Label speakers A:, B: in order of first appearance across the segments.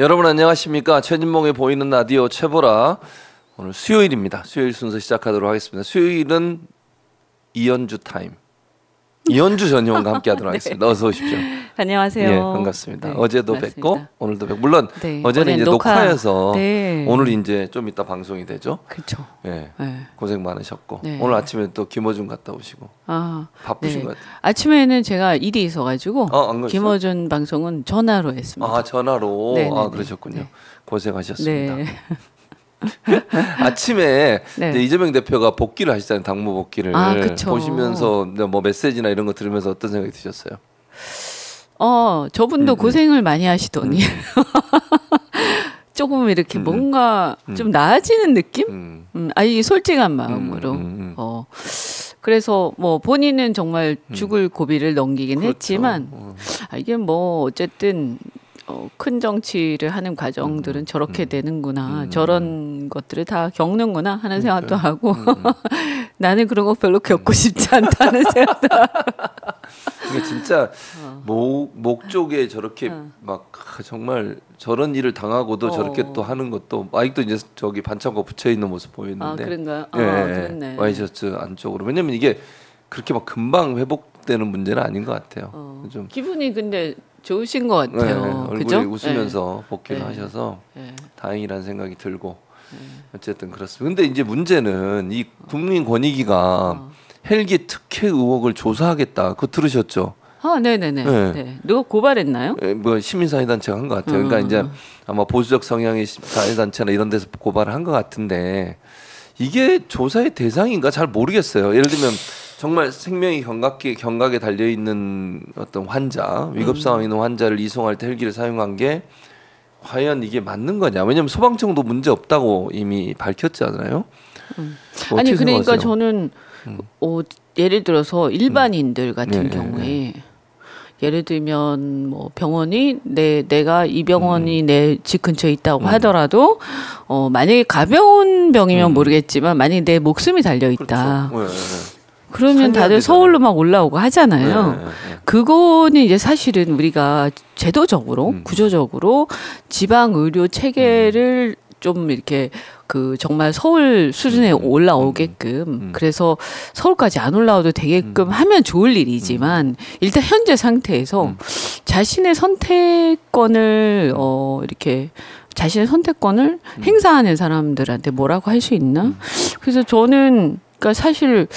A: 여러분 안녕하십니까? 최진봉의 보이는 라디오 최보라. 오늘 수요일입니다. 수요일 순서 시작하도록 하겠습니다. 수요일은 이연주 타임. 이연주 전 의원과 함께하도록 하겠습니다. 네. 어서 오십시오.
B: 안녕하세요.
A: 예, 반갑습니다.
B: 네,
A: 어제도
B: 반갑습니다.
A: 뵙고 오늘도 뵙고 물론
B: 네,
A: 어제는 이제 녹화해서
B: 네.
A: 오늘 이제 좀 이따 방송이 되죠.
B: 그렇죠.
A: 예,
B: 네.
A: 고생 많으셨고
B: 네.
A: 오늘 아침에 또 김어준 갔다 오시고 바쁘신
B: 네.
A: 것 같아요.
B: 아침에는 제가 일이 있어가지고
A: 안
B: 김어준 방송은 전화로 했습니다.
A: 아 전화로
B: 네네네.
A: 그러셨군요.
B: 네.
A: 고생하셨습니다.
B: 네.
A: 아침에
B: 네.
A: 이제 이재명 대표가 복귀를 하시잖아요. 당무 복귀를
B: 그쵸.
A: 보시면서 뭐 메시지나 이런 거 들으면서 어떤 생각이 드셨어요?
B: 저분도 고생을 많이 하시더니 조금 이렇게 뭔가 좀 나아지는 느낌? 아니 솔직한 마음으로. 그래서 뭐 본인은 정말 죽을 고비를 넘기긴
A: 그렇죠.
B: 했지만 이게 뭐 어쨌든 큰 정치를 하는 과정들은 저렇게 되는구나. 저런 것들을 다 겪는구나 하는 생각도 하고 나는 그런 거 별로 겪고 싶지 않다는 생각도 하고.
A: 이게 진짜 목 쪽에 저렇게 막 정말 저런 일을 당하고도 저렇게 또 하는 것도 아직도 이제 저기 반창고 붙여 있는 모습 보였는데.
B: 그런가요?
A: 예,
B: 그렇네.
A: 와이셔츠 안쪽으로. 왜냐면 이게 그렇게 막 금방 회복되는 문제는 아닌 것 같아요. 좀
B: 기분이 근데 좋으신 것 같아요.
A: 네, 얼굴이
B: 그죠?
A: 웃으면서 복귀를
B: 네.
A: 하셔서
B: 네.
A: 다행이라는 생각이 들고 어쨌든 그렇습니다. 근데 이제 문제는 이 국민권익위가 헬기 특혜 의혹을 조사하겠다. 그거 들으셨죠?
B: 네네네.
A: 네.
B: 네. 누가 고발했나요?
A: 뭐 시민사회단체가 한 것 같아요. 그러니까 이제 아마 보수적 성향의 사회단체나 이런 데서 고발을 한 것 같은데 이게 조사의 대상인가 잘 모르겠어요. 예를 들면 정말 생명이 경각에 달려 있는 어떤 환자, 위급 상황에 있는 환자를 이송할 때 헬기를 사용한 게 과연 이게 맞는 거냐? 왜냐하면 소방청도 문제 없다고 이미 밝혔잖아요.
B: 아니 그러니까
A: 생각하세요?
B: 저는 예를 들어서 일반인들 같은 경우에 예를 들면 뭐 병원이 내가 이 병원이 내 집 근처에 있다고 하더라도 만약에 가벼운 병이면 모르겠지만 만약에 내 목숨이 달려 있다.
A: 그렇죠.
B: 그러면 다들 서울로 막 올라오고 하잖아요. 그거는 이제 사실은 우리가 제도적으로 구조적으로 지방 의료 체계를 좀 이렇게 그 정말 서울 수준에 올라오게끔 그래서 서울까지 안 올라와도 되게끔 하면 좋을 일이지만 일단 현재 상태에서 자신의 선택권을 이렇게 자신의 선택권을 행사하는 사람들한테 뭐라고 할 수 있나? 그래서 저는 그러니까 사실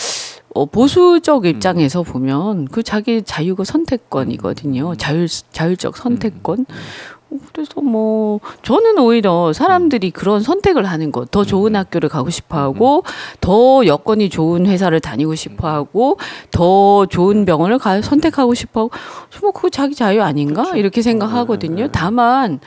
B: 보수적 입장에서 보면 그 자기 자유가 선택권이거든요. 자율적 선택권. 그래서 뭐 저는 오히려 사람들이 그런 선택을 하는 것, 더 좋은 학교를 가고 싶어하고 더 여건이 좋은 회사를 다니고 싶어하고 더 좋은 병원을 선택하고 싶어하고 뭐 그거 자기 자유 아닌가
A: 그렇죠.
B: 이렇게 생각하거든요. 다만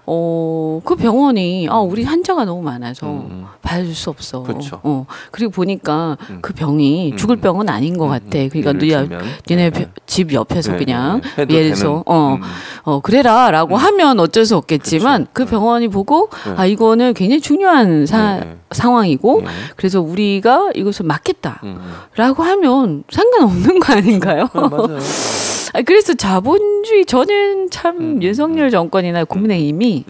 B: 그 병원이 우리 환자가 너무 많아서 받아줄 수 없어.
A: 그렇죠.
B: 그리고 보니까 그 병이 죽을 병은 아닌 것 같아. 그러니까 니네 집 옆에서 그냥 예를 들어서 그래라라고 하면 어쩔 수 없겠지만
A: 그렇죠.
B: 그 병원이 보고 이거는 굉장히 중요한 상황이고 그래서 우리가 이것을 막겠다라고 하면 상관없는 거 아닌가요?
A: 맞아요.
B: 그래서 자본주의 저는 참 윤석열 정권이나 국민의힘이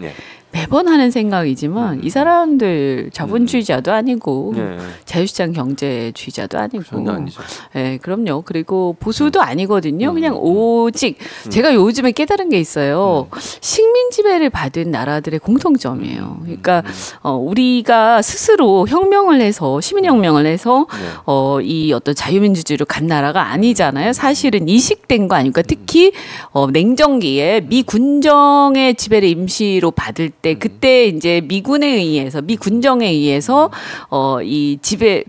B: 매번 하는 생각이지만 이 사람들 자본주의자도 아니고 자유시장 경제주의자도 아니고
A: 전혀 아니죠.
B: 네, 그럼요. 그리고 보수도 아니거든요. 그냥 오직 제가 요즘에 깨달은 게 있어요. 식민 지배를 받은 나라들의 공통점이에요. 그러니까 우리가 스스로 혁명을 해서 시민혁명을 해서 이 어떤 자유민주주의로 간 나라가 아니잖아요. 사실은 이식된 거 아닙니까? 특히 냉정기에 미 군정의 지배를 임시로 받을 때 그때 이제 미 군정에 의해서 이 지배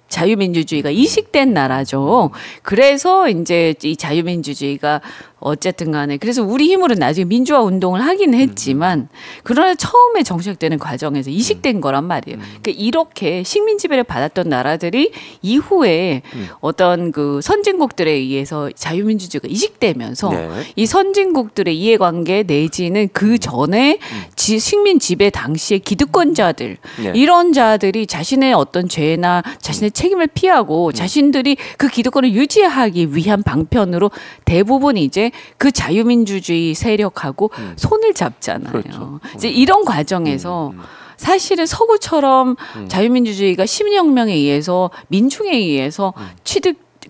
B: 자유민주주의가 이식된 나라죠. 그래서 이제 이 자유민주주의가 어쨌든 간에 그래서 우리 힘으로 나중에 민주화 운동을 하긴 했지만 그러나 처음에 정착되는 과정에서 이식된 거란 말이에요. 그러니까 이렇게 식민 지배를 받았던 나라들이 이후에 어떤 그 선진국들에 의해서 자유민주주의가 이식되면서 이 선진국들의 이해관계 내지는 그 전에 식민 지배 당시의 기득권자들 이런 자들이 자신의 어떤 죄나 자신의 책임을 피하고 자신들이 그 기득권을 유지하기 위한 방편으로 대부분 이제 그 자유민주주의 세력하고 손을 잡잖아요.
A: 그렇죠.
B: 이제 이런 과정에서 사실은 서구처럼 자유민주주의가 시민혁명에 의해서 민중에 의해서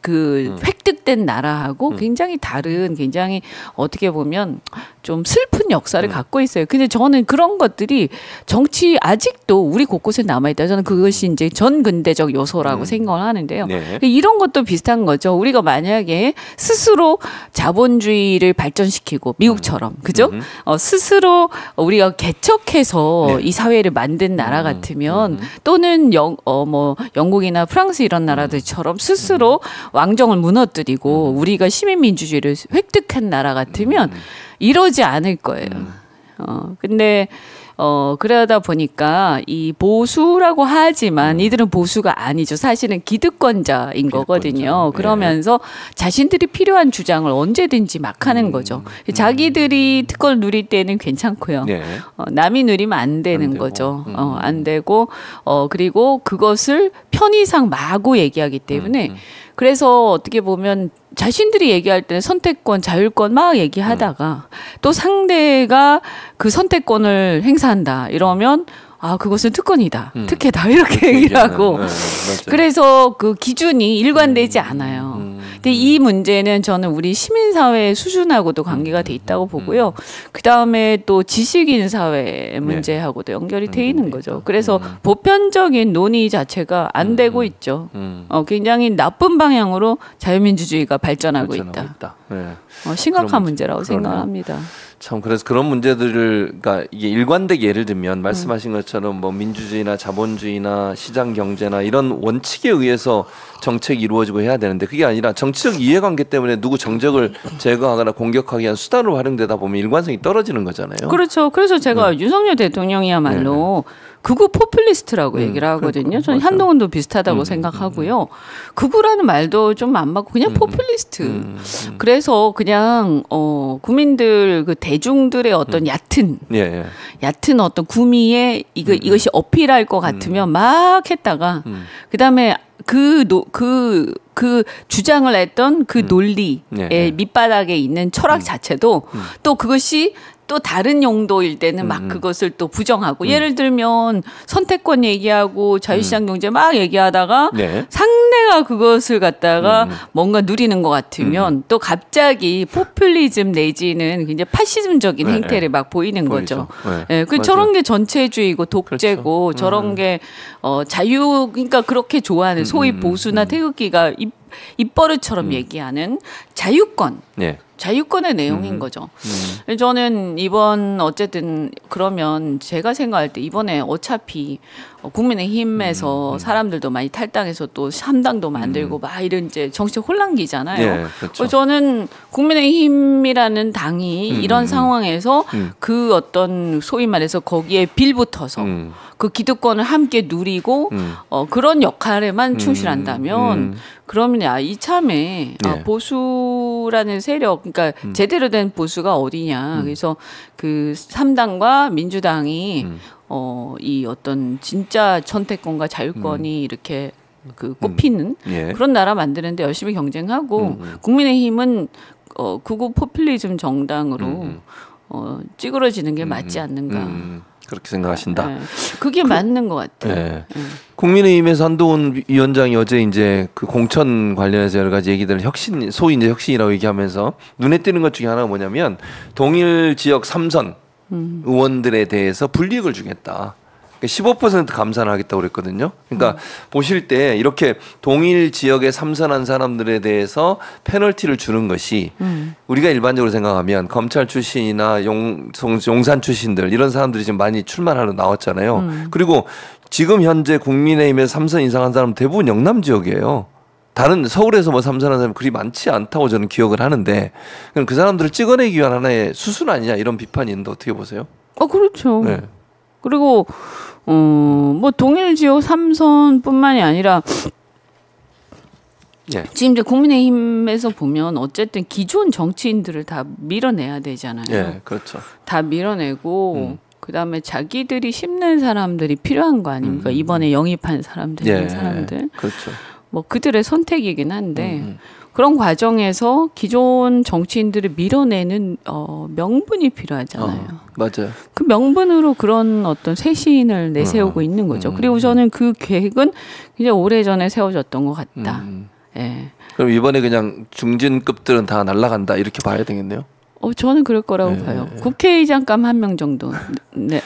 B: 획득된 나라하고 굉장히 다른, 굉장히 어떻게 보면 좀 슬픈 역사를 갖고 있어요. 근데 저는 그런 것들이 정치 아직도 우리 곳곳에 남아있다. 저는 그것이 이제 전근대적 요소라고 생각을 하는데요.
A: 네.
B: 이런 것도 비슷한 거죠. 우리가 만약에 스스로 자본주의를 발전시키고 미국처럼 그죠? 스스로 우리가 개척해서 이 사회를 만든 나라 같으면 또는 영국이나 프랑스 이런 나라들처럼 스스로 왕정을 무너뜨리고 우리가 시민민주주의를 획득한 나라 같으면 이러지 않을 거예요. 근데 그러다 보니까 이 보수라고 하지만 이들은 보수가 아니죠. 사실은 기득권자인 거거든요. 그러면서 자신들이 필요한 주장을 언제든지 막 하는 거죠. 자기들이 특권을 누릴 때는 괜찮고요. 남이 누리면 안 되는 거죠. 안 되고 그리고 그것을 편의상 마구 얘기하기 때문에 그래서 어떻게 보면 자신들이 얘기할 때는 선택권, 자율권 막 얘기하다가 또 상대가 그 선택권을 행사한다 이러면 그것은 특권이다, 특혜다 이렇게 얘기를 하고 그래서 그 기준이 일관되지 않아요. 근데 이 문제는 저는 우리 시민사회 수준하고도 관계가 돼 있다고 보고요. 그 다음에 또 지식인 사회 문제하고도 연결이 돼 있는 거죠. 그래서 보편적인 논의 자체가 안 되고 있죠. 굉장히 나쁜 방향으로 자유민주주의가 발전하고 있다. 심각한 문제라고 생각합니다.
A: 참 그래서 그런 문제들을 그러니까 이게 일관되게 예를 들면 말씀하신 것처럼 뭐 민주주의나 자본주의나 시장 경제나 이런 원칙에 의해서 정책이 이루어지고 해야 되는데 그게 아니라 정치적 이해관계 때문에 누구 정적을 제거하거나 공격하기 위한 수단으로 활용되다 보면 일관성이 떨어지는 거잖아요.
B: 그렇죠. 그래서 제가 윤석열 대통령이야말로 극우 포퓰리스트라고 얘기를 하거든요. 저는 한동훈도 비슷하다고 생각하고요. 극우라는 말도 좀 안 맞고 그냥 포퓰리스트. 그래서 그냥 국민들 그 대중들의 어떤 얕은 어떤 구미에 이것이 어필할 것 같으면 막 했다가 그다음에 그 주장을 했던 그 논리의 밑바닥에 있는 철학 자체도 또 그것이 또 다른 용도일 때는 막 그것을 또 부정하고 예를 들면 선택권 얘기하고 자유시장 경제 막 얘기하다가 상대가 그것을 갖다가 뭔가 누리는 것 같으면 또 갑자기 포퓰리즘 내지는 굉장히 파시즘적인 행태를 막 보이는 거죠. 저런 게 전체주의고 독재고 저런 게 자유 그러니까 그렇게 좋아하는 소위 보수나 태극기가 입버릇처럼 얘기하는 자유권. 자유권의 내용인 거죠. 저는 이번 어쨌든 그러면 제가 생각할 때 이번에 어차피 국민의힘에서 사람들도 많이 탈당해서 또 3당도 만들고 막 이런 이제 정치적 혼란기잖아요. 그렇죠. 저는 국민의힘이라는 당이 이런 상황에서 그 어떤 소위 말해서 거기에 빌붙어서 그 기득권을 함께 누리고 그런 역할에만 충실한다면 그러면 이참에 보수라는 세력 그러니까 제대로 된 보수가 어디냐. 그래서 그 3당과 민주당이 이 어떤 진짜 선택권과 자율권이 이렇게 그 꼽히는 그런 나라 만드는데 열심히 경쟁하고 국민의힘은 극우 포퓰리즘 정당으로 찌그러지는 게 맞지 않는가.
A: 그렇게 생각하신다.
B: 그게 맞는 것 같아요.
A: 국민의힘에서 한동훈 위원장이 어제 이제 그 공천 관련해서 여러 가지 얘기들을 소위 이제 혁신이라고 얘기하면서 눈에 띄는 것 중에 하나가 뭐냐면 동일 지역 3선 의원들에 대해서 불이익을 주겠다. 15% 감산을 하겠다고 그랬거든요. 그러니까 보실 때 이렇게 동일 지역에 삼선한 사람들에 대해서 페널티를 주는 것이 우리가 일반적으로 생각하면 검찰 출신이나 용산 출신들 이런 사람들이 지금 많이 출마하러 나왔잖아요. 그리고 지금 현재 국민의힘에서 3선 이상한 사람은 대부분 영남 지역이에요. 다른 서울에서 뭐 삼선한 사람이 그리 많지 않다고 저는 기억을 하는데 그럼 그 사람들을 찍어내기 위한 하나의 수순 아니냐 이런 비판이 있는데 어떻게 보세요?
B: 그렇죠. 그리고 뭐 동일 지역 3선뿐만이 아니라 지금 이제 국민의힘에서 보면 어쨌든 기존 정치인들을 다 밀어내야 되잖아요.
A: 그렇죠.
B: 다 밀어내고 그다음에 자기들이 심는 사람들이 필요한 거 아닙니까? 이번에 영입한 사람들, 사람들.
A: 그렇죠.
B: 뭐 그들의 선택이긴 한데 그런 과정에서 기존 정치인들을 밀어내는 명분이 필요하잖아요.
A: 맞아요.
B: 그 명분으로 그런 어떤 쇄신을 내세우고 있는 거죠. 그리고 저는 그 계획은 이제 오래전에 세워졌던 것 같다. 예.
A: 그럼 이번에 그냥 중진급들은 다 날아간다 이렇게 봐야 되겠네요.
B: 저는 그럴 거라고 봐요. 국회의장감 한 명 정도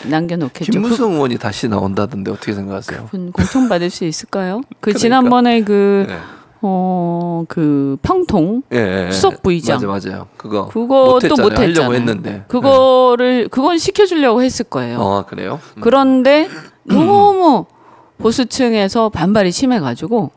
B: 남겨놓겠죠.
A: 김무성 의원이 다시 나온다던데 어떻게 생각하세요?
B: 그분 공천받을 수 있을까요? 그러니까. 지난번에 그 평통 수석 부의장
A: 맞아요.
B: 그것도 못했잖아요.
A: 하려고 했는데
B: 그건 시켜주려고 했을 거예요.
A: 그래요?
B: 그런데 너무 보수층에서 반발이 심해가지고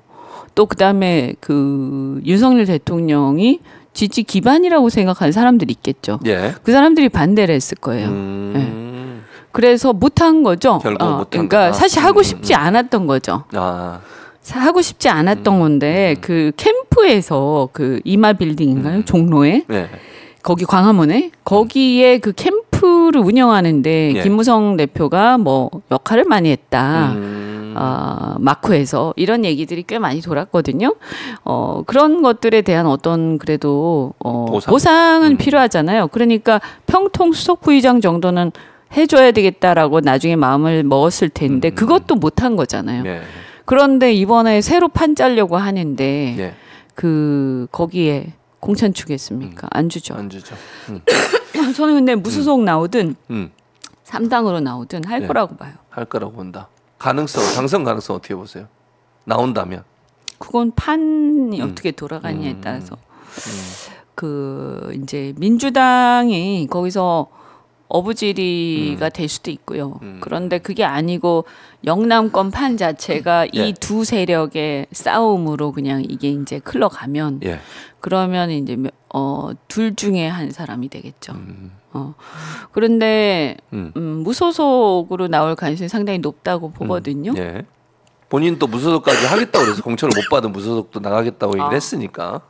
B: 또 그다음에 그 윤석열 대통령이 지지 기반이라고 생각하는 사람들이 있겠죠. 예. 그 사람들이 반대를 했을 거예요. 예. 그래서 못한 거죠.
A: 결국 못한
B: 그러니까
A: 거다.
B: 사실 하고 싶지 않았던 거죠. 하고 싶지 않았던 건데 그 캠프에서 그 이마 빌딩인가요? 종로에 거기 광화문에 거기에 그 캠프를 운영하는데 김무성 대표가 뭐 역할을 많이 했다. 마크에서 이런 얘기들이 꽤 많이 돌았거든요. 그런 것들에 대한 어떤 그래도 보상은 필요하잖아요. 그러니까 평통 수석 부의장 정도는 해줘야 되겠다라고 나중에 마음을 먹었을 텐데 그것도 못한 거잖아요. 그런데 이번에 새로 판 짜려고 하는데 그 거기에 공천 주겠습니까? 안 주죠. 저는 근데 무소속 나오든 3당으로 나오든 할 거라고 봐요.
A: 할 거라고 본다. 당선 가능성 어떻게 보세요? 나온다면?
B: 그건 판이 어떻게 돌아가냐에 따라서 그 이제 민주당이 거기서 어부지리가 될 수도 있고요. 그런데 그게 아니고 영남권 판 자체가 이 두 세력의 싸움으로 그냥 이게 이제 흘러가면 그러면 이제 둘 중에 한 사람이 되겠죠. 그런데 무소속으로 나올 가능성이 상당히 높다고 보거든요.
A: 본인도 무소속까지 하겠다고 그래서 공천을 못 받은 무소속도 나가겠다고 얘기를 했으니까